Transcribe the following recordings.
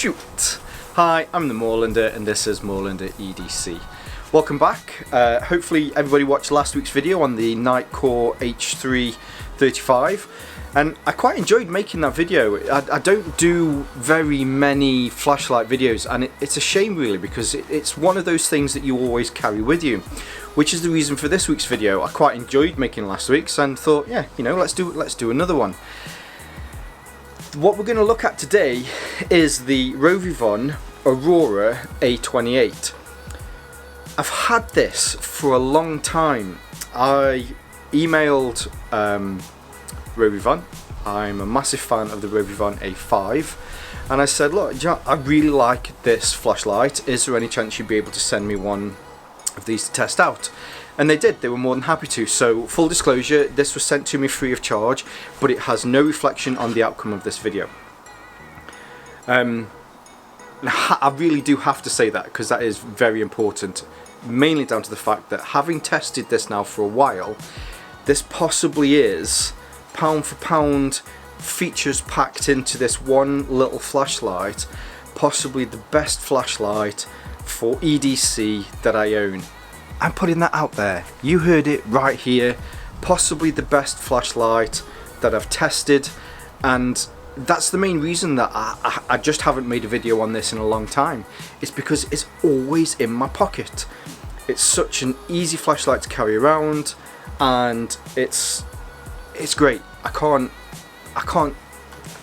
shoot! Hi, I'm the Moorlander and this is Moorlander EDC. Welcome back. Hopefully everybody watched last week's video on the Nitecore H335 and I quite enjoyed making that video. I don't do very many flashlight videos and it's a shame really because it's one of those things that you always carry with you, which is the reason for this week's video. I quite enjoyed making last week's and thought, yeah, you know, let's do another one. What we're going to look at today is the Rovyvon Aurora A28. I've had this for a long time. I emailed Rovyvon. I'm a massive fan of the Rovyvon A5 and I said, look, I really like this flashlight. Is there any chance you'd be able to send me one of these to test out? And they did. They were more than happy to. So full disclosure, this was sent to me free of charge, but it has no reflection on the outcome of this video. I really do have to say that because that is very important, mainly down to the fact that having tested this now for a while, this possibly is, pound for pound, features packed into this one little flashlight, possibly the best flashlight for EDC that I own. I'm putting that out there. You heard it right here. Possibly the best flashlight that I've tested, and that's the main reason that I just haven't made a video on this in a long time. It's because it's always in my pocket. It's such an easy flashlight to carry around, and it's great. I can't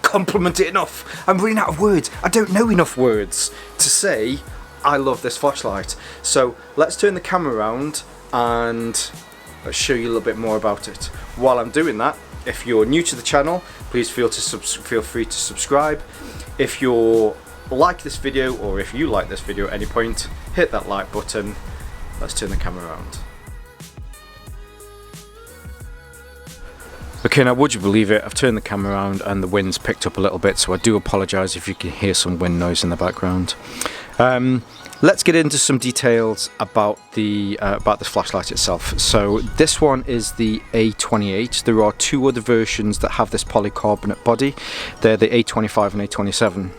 compliment it enough. I'm running out of words. I don't know enough words to say I love this flashlight. So let's turn the camera around and let's show you a little bit more about it. While I'm doing that, if you're new to the channel, please feel free to subscribe. If you like this video, or if you like this video at any point, hit that like button. Let's turn the camera around. Okay, now would you believe it, I've turned the camera around and the wind's picked up a little bit, so I do apologise if you can hear some wind noise in the background. Let's get into some details about this flashlight itself. So this one is the A28. There are two other versions that have this polycarbonate body. They're the A25 and A27.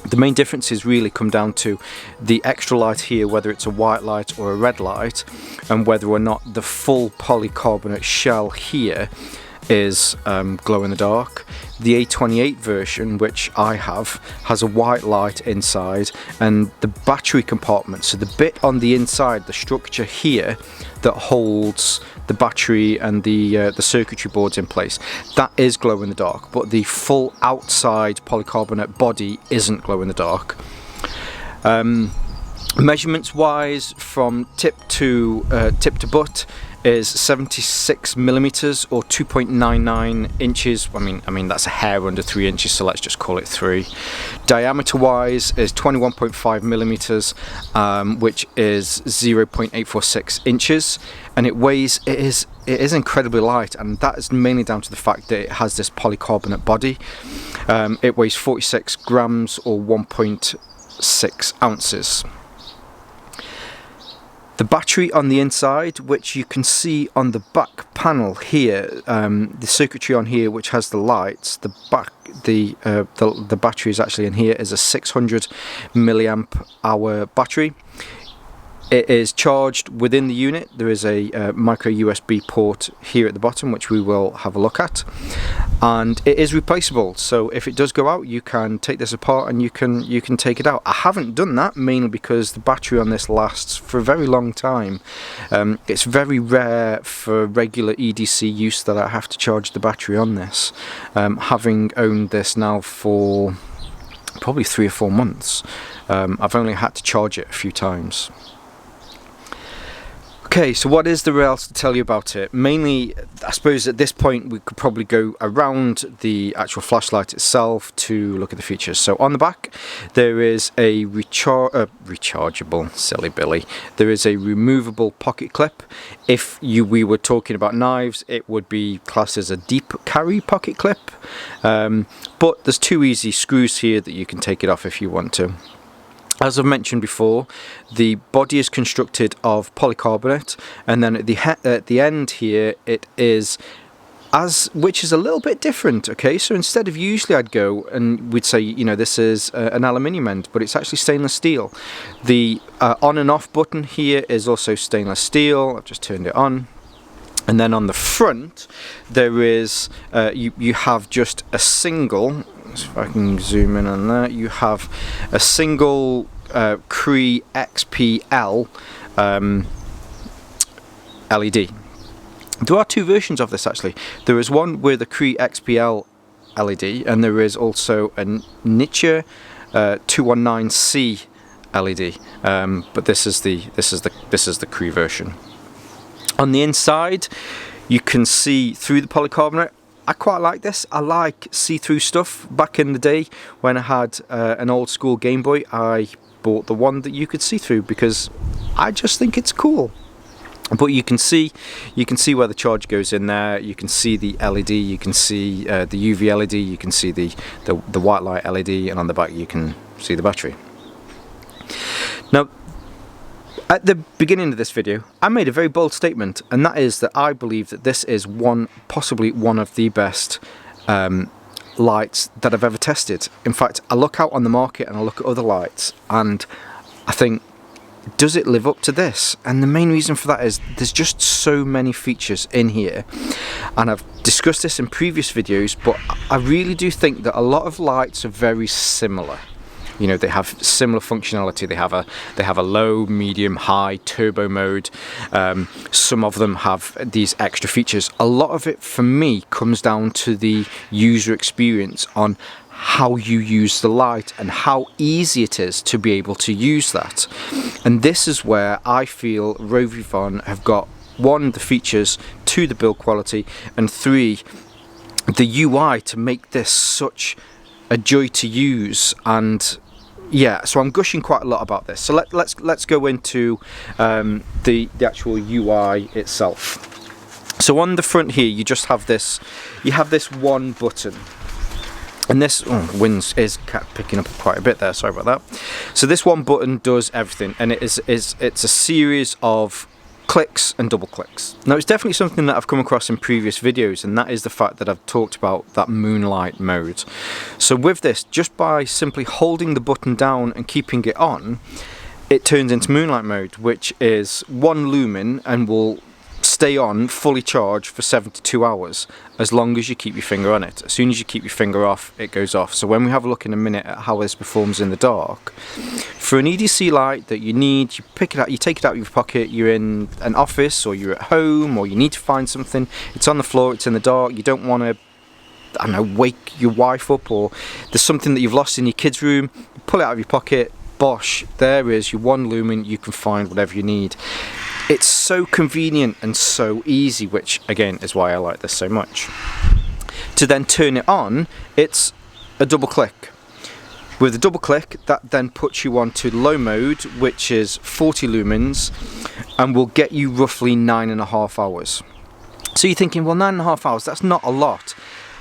The main differences really come down to the extra light here, whether it's a white light or a red light, and whether or not the full polycarbonate shell here is glow in the dark. The A28 version, which I have, has a white light inside, and the battery compartment, so the bit on the inside, the structure here that holds the battery and the circuitry boards in place, that is glow in the dark, but the full outside polycarbonate body isn't glow in the dark. Measurements wise, from tip to butt is 76 millimeters or 2.99 inches. I mean that's a hair under 3 inches, so let's just call it 3. Diameter wise is 21.5 millimeters, which is 0.846 inches, and it is incredibly light, and that is mainly down to the fact that it has this polycarbonate body. It weighs 46 grams or 1.6 ounces. The battery on the inside, which you can see on the back panel here, the circuitry on here, which has the lights, the battery is actually in here, is a 600 milliamp hour battery. It is charged within the unit. There is a micro USB port here at the bottom, which we will have a look at, and it is replaceable. So if it does go out, you can take this apart and you can take it out. I haven't done that mainly because the battery on this lasts for a very long time. It's very rare for regular EDC use that I have to charge the battery on this. Having owned this now for probably 3 or 4 months, I've only had to charge it a few times. Okay, so what is there else to tell you about it? Mainly, I suppose at this point we could probably go around the actual flashlight itself to look at the features. So on the back there is a rechargeable, silly Billy, there is a removable pocket clip. If we were talking about knives, it would be classed as a deep carry pocket clip, but there's 2 easy screws here that you can take it off if you want to. As I've mentioned before, the body is constructed of polycarbonate, and then at the end here it is which is a little bit different. Okay, so instead of usually I'd go and we'd say, you know, this is an aluminium end, but it's actually stainless steel. The on and off button here is also stainless steel. I've just turned it on. And then on the front there is you have just a single, so if I can zoom in on that, you have a single Cree XPL LED. There are two versions of this actually. There is one with a Cree XPL LED, and there is also a Nietzsche 219C LED. But this is the Cree version. On the inside, you can see through the polycarbonate. I quite like this. I like see-through stuff. Back in the day when I had an old school Game Boy, I bought the one that you could see through because I just think it's cool. But you can see where the charge goes in there. You can see the LED. You can see the UV LED. You can see the white light LED, and on the back you can see the battery. Now, at the beginning of this video, I made a very bold statement, and that is that I believe that this is possibly one of the best lights that I've ever tested. In fact, I look out on the market and I look at other lights, and I think, does it live up to this? And the main reason for that is there's just so many features in here, and I've discussed this in previous videos, but I really do think that a lot of lights are very similar. You know, they have similar functionality. They have a low, medium, high, turbo mode. Some of them have these extra features. A lot of it, for me, comes down to the user experience on how you use the light and how easy it is to be able to use that. And this is where I feel Rovyvon have got, 1, the features, 2, the build quality, and 3, the UI to make this such a joy to use. And yeah, so I'm gushing quite a lot about this. So let's go into the actual UI itself. So on the front here, you just have this. You have this one button, and this the wind is picking up quite a bit there. Sorry about that. So this one button does everything, and it's a series of clicks and double clicks. Now, it's definitely something that I've come across in previous videos, and that is the fact that I've talked about that moonlight mode. So with this, just by simply holding the button down and keeping it on, it turns into moonlight mode, which is 1 lumen and will stay on fully charged for 72 hours as long as you keep your finger on it. As soon as you keep your finger off, it goes off. So when we have a look in a minute at how this performs in the dark, for an EDC light that you need, you pick it out, you take it out of your pocket, you're in an office or you're at home or you need to find something, it's on the floor, it's in the dark, you don't want to, I don't know, wake your wife up, or there's something that you've lost in your kids' room, you pull it out of your pocket, bosh, there is your 1 lumen, you can find whatever you need. It's so convenient and so easy, which again is why I like this so much. To then turn it on, it's a double click. With a double click, that then puts you onto low mode, which is 40 lumens, and will get you roughly 9.5 hours. So you're thinking, well, 9.5 hours, that's not a lot.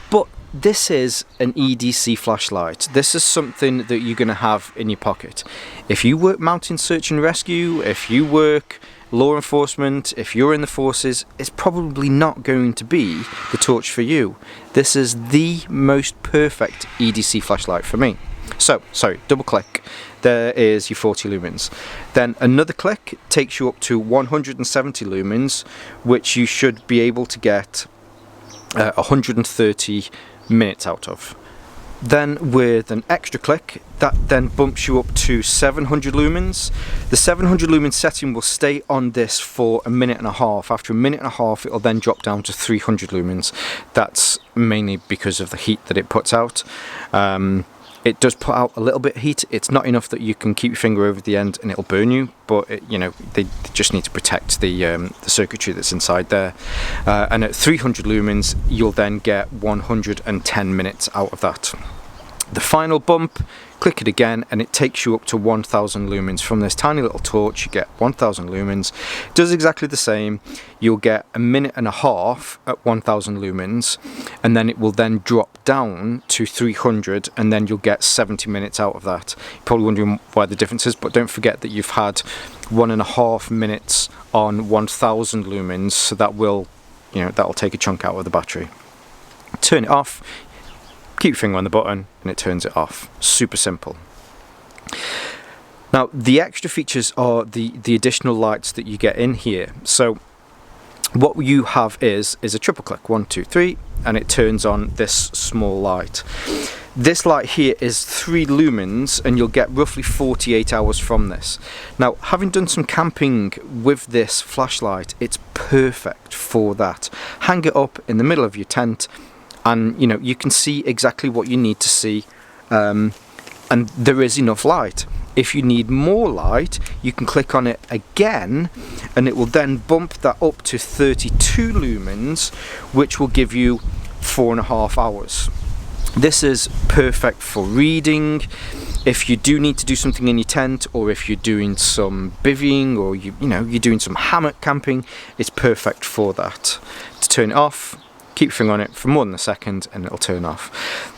But this is an EDC flashlight. This is something that you're going to have in your pocket. If you work mountain search and rescue, if you work law enforcement, if you're in the forces, it's probably not going to be the torch for you. This is the most perfect EDC flashlight for me. So, sorry, double click, there is your 40 lumens. Then another click takes you up to 170 lumens, which you should be able to get 130 minutes out of. Then with an extra click, that then bumps you up to 700 lumens. The 700 lumen setting will stay on this for 1.5 minutes. After 1.5 minutes, it will then drop down to 300 lumens. That's mainly because of the heat that it puts out. It does put out a little bit of heat. It's not enough that you can keep your finger over the end and it'll burn you, but you know, they just need to protect the circuitry that's inside there. And at 300 lumens, you'll then get 110 minutes out of that. The final bump, click it again, and it takes you up to 1000 lumens. From this tiny little torch, you get 1000 lumens. It does exactly the same. You'll get 1.5 minutes at 1000 lumens, and then it will then drop down to 300, and then you'll get 70 minutes out of that. You're probably wondering why the difference is, but don't forget that you've had 1.5 minutes on 1000 lumens, so that will, you know, that'll take a chunk out of the battery. turn it off, keep your finger on the button and it turns it off. Super simple. Now the extra features are the additional lights that you get in here. So what you have is a triple click, 1, 2, 3, and it turns on this small light. This light here is 3 lumens and you'll get roughly 48 hours from this. Now, having done some camping with this flashlight, it's perfect for that. Hang it up in the middle of your tent and you know, you can see exactly what you need to see, and there is enough light. If you need more light, you can click on it again and it will then bump that up to 32 lumens, which will give you 4.5 hours. This is perfect for reading. If you do need to do something in your tent, or if you're doing some bivvying, or you're doing some hammock camping, it's perfect for that. To turn it off, keep your finger on it for more than a second and it'll turn off.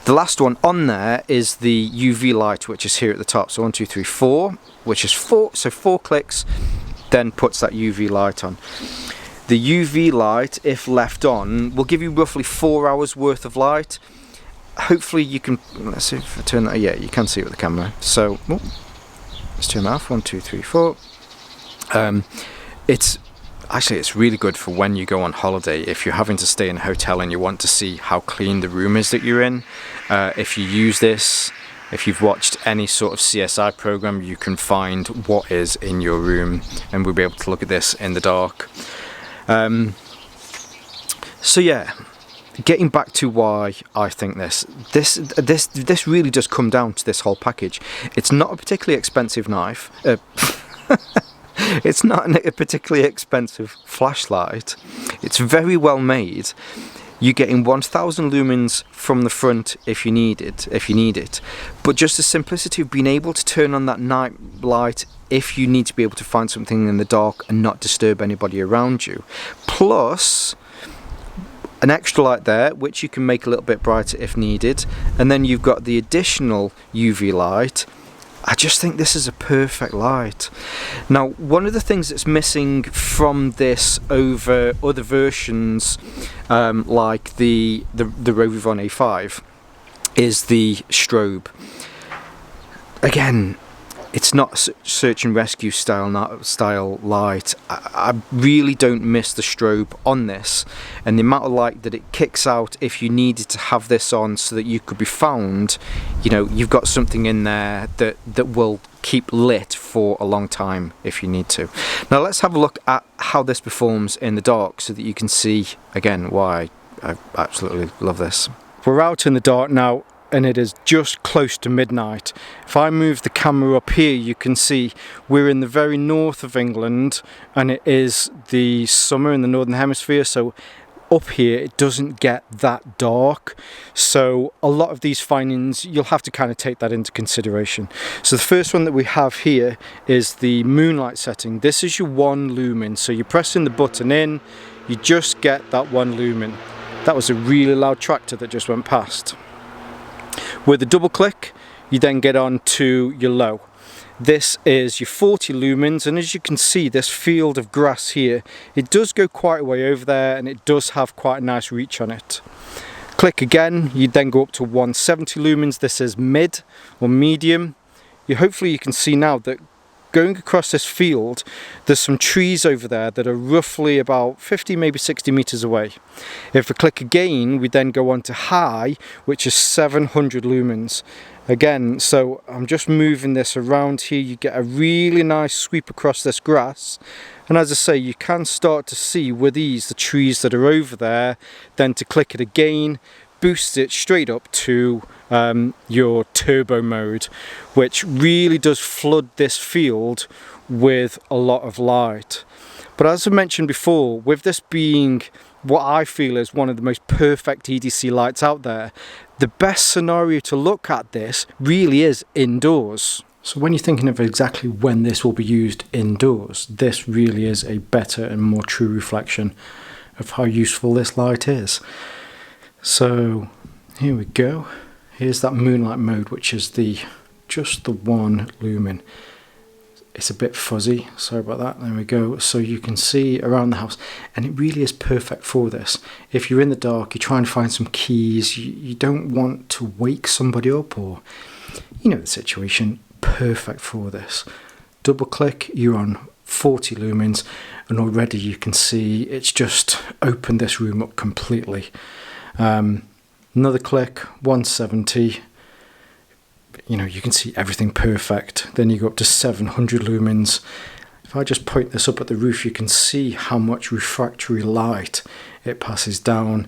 The last one on there is the UV light, which is here at the top. So 1, 2, 3, 4, which is 4. So 4 clicks, then puts that UV light on. The UV light, if left on, will give you roughly 4 hours worth of light. Hopefully you can, let's see if I turn that, yeah, you can see it with the camera. So, let's turn that off, 1, 2, 3, 4. It's really good for when you go on holiday. If you're having to stay in a hotel and you want to see how clean the room is that you're in, if you use this, if you've watched any sort of CSI program, you can find what is in your room and we'll be able to look at this in the dark. So yeah, getting back to why I think this really does come down to this whole package. It's not a particularly expensive knife. It's not a particularly expensive flashlight. It's very well made. You're getting 1000 lumens from the front if you need it. But just the simplicity of being able to turn on that night light if you need to be able to find something in the dark and not disturb anybody around you. Plus an extra light there, which you can make a little bit brighter if needed. And then you've got the additional UV light. I just think this is a perfect light. Now, one of the things that's missing from this over other versions, like the Rovyvon A5, is the strobe. Again, it's not search and rescue style light. I really don't miss the strobe on this, and the amount of light that it kicks out if you needed to have this on so that you could be found. You know, you've got something in there that will keep lit for a long time if you need to. Now let's have a look at how this performs in the dark so that you can see again why I absolutely love this. We're out in the dark now, and it is just close to midnight. If I move the camera up here, you can see we're in the very north of England, and it is the summer in the northern hemisphere, so up here it doesn't get that dark. So a lot of these findings, you'll have to kind of take that into consideration. So the first one that we have here is the moonlight setting. This is your 1 lumen, so you're pressing the button in, you just get that 1 lumen. That was a really loud tractor that just went past. With a double click, you then get on to your low. This is your 40 lumens, and as you can see, this field of grass here, it does go quite a way over there, and it does have quite a nice reach on it. Click again, you then go up to 170 lumens. This is mid or medium. Hopefully you can see now that going across this field, there's some trees over there that are roughly about 50, maybe 60 meters away. If we click again, we then go on to high, which is 700 lumens. Again, so I'm just moving this around here. You get a really nice sweep across this grass. And as I say, you can start to see with these, the trees that are over there. Then to click it again, boost it straight up to your turbo mode, which really does flood this field with a lot of light. But as I mentioned before, with this being what I feel is one of the most perfect EDC lights out there, the best scenario to look at this really is indoors. So when you're thinking of exactly when this will be used indoors, this really is a better and more true reflection of how useful this light is. So here we go. Here's that moonlight mode, which is just the 1 lumen. it's a bit fuzzy, sorry about that. There we go. So you can see around the house, and it really is perfect for this. If you're in the dark, you're trying to find some keys, you don't want to wake somebody up, or you know the situation, perfect for this. Double click, you're on 40 lumens, and already you can see it's just opened this room up completely. Another click, 170. You know, you can see everything perfect. Then you go up to 700 lumens. If I just point this up at the roof, you can see how much refractory light it passes down.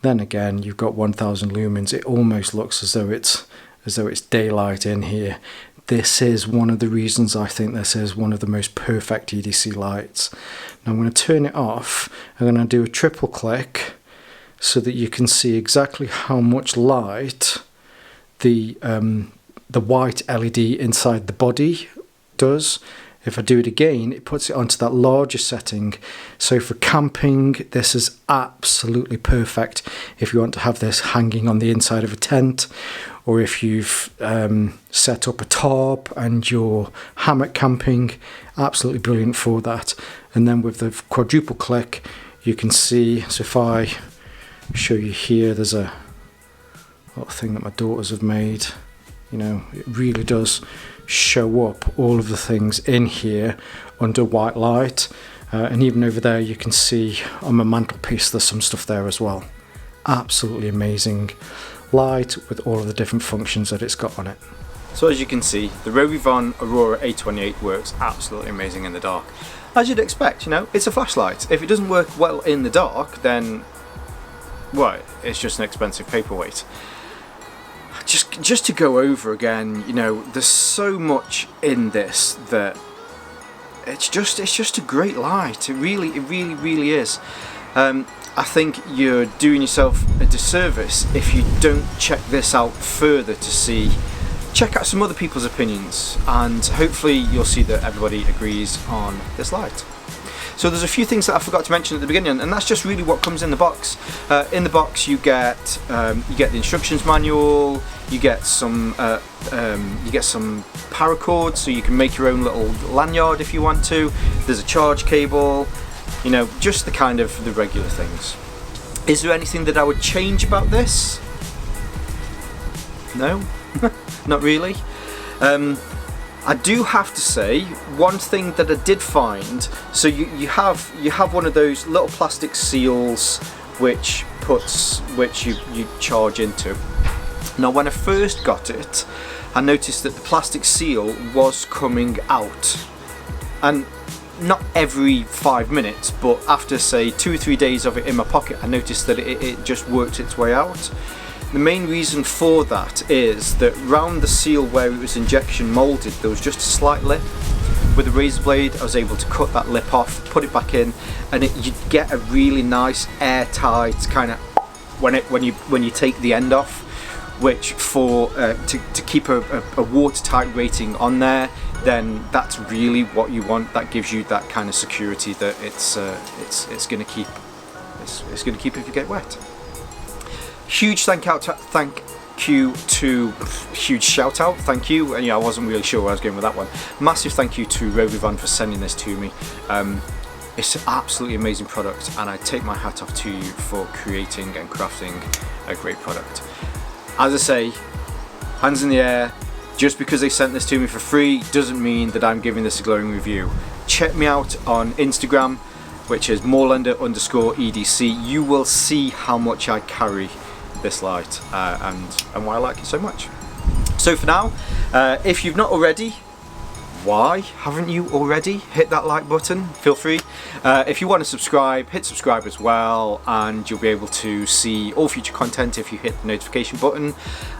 Then again, you've got 1000 lumens. It almost looks as though it's daylight in here. This is one of the reasons I think this is one of the most perfect EDC lights. Now I'm going to turn it off. I'm going to do a triple click so that you can see exactly how much light the white LED inside the body does. If I do it again, it puts it onto that larger setting. So for camping, this is absolutely perfect. If you want to have this hanging on the inside of a tent, or if you've set up a tarp and you're hammock camping, absolutely brilliant for that. And then with the quadruple click, you can see, so if I show you here, there's a little thing that my daughters have made. You know, it really does show up all of the things in here under white light, and even over there you can see on my mantelpiece there's some stuff there as well. Absolutely amazing light with all of the different functions that it's got on it. So as you can see, the Rovyvon Aurora A28 works absolutely amazing in the dark. As you'd expect, you know, it's a flashlight. If it doesn't work well in the dark, then, well, it's just an expensive paperweight. Just to go over again, you know, there's so much in this that it's just a great light. It really is. I think you're doing yourself a disservice if you don't check this out further to check out some other people's opinions, and hopefully you'll see that everybody agrees on this light. So there's a few things that I forgot to mention at the beginning, and that's just really what comes in the box. In the box you get the instructions manual, you get some paracord, so you can make your own little lanyard if you want to. There's a charge cable, you know, just the kind of the regular things. Is there anything that I would change about this? No, not really. I do have to say, one thing that I did find, so you have one of those little plastic seals which you charge into. Now when I first got it, I noticed that the plastic seal was coming out, and not every 5 minutes, but after say 2 or 3 days of it in my pocket, I noticed that it just worked its way out. The main reason for that is that round the seal where it was injection molded, there was just a slight lip. With a razor blade, I was able to cut that lip off, put it back in, and you'd get a really nice airtight kind of when you take the end off, which to keep a watertight rating on there, then that's really what you want. That gives you that kind of security that it's going to keep if you get wet. Huge thank you to huge shout out, thank you, and yeah, I wasn't really sure where I was going with that one. Massive thank you to Rovyvon for sending this to me. It's an absolutely amazing product, and I take my hat off to you for creating and crafting a great product. As I say, hands in the air. Just because they sent this to me for free doesn't mean that I'm giving this a glowing review. Check me out on Instagram, which is Moorlander_EDC. You will see how much I carry this light and why I like it so much. So for now, if you've not already, why haven't you already hit that like button? Feel free. If you want to subscribe, hit subscribe as well, and you'll be able to see all future content if you hit the notification button.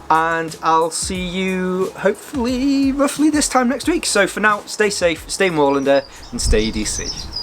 And I'll see you hopefully roughly this time next week. So for now, stay safe, stay Moorlander, and stay EDC.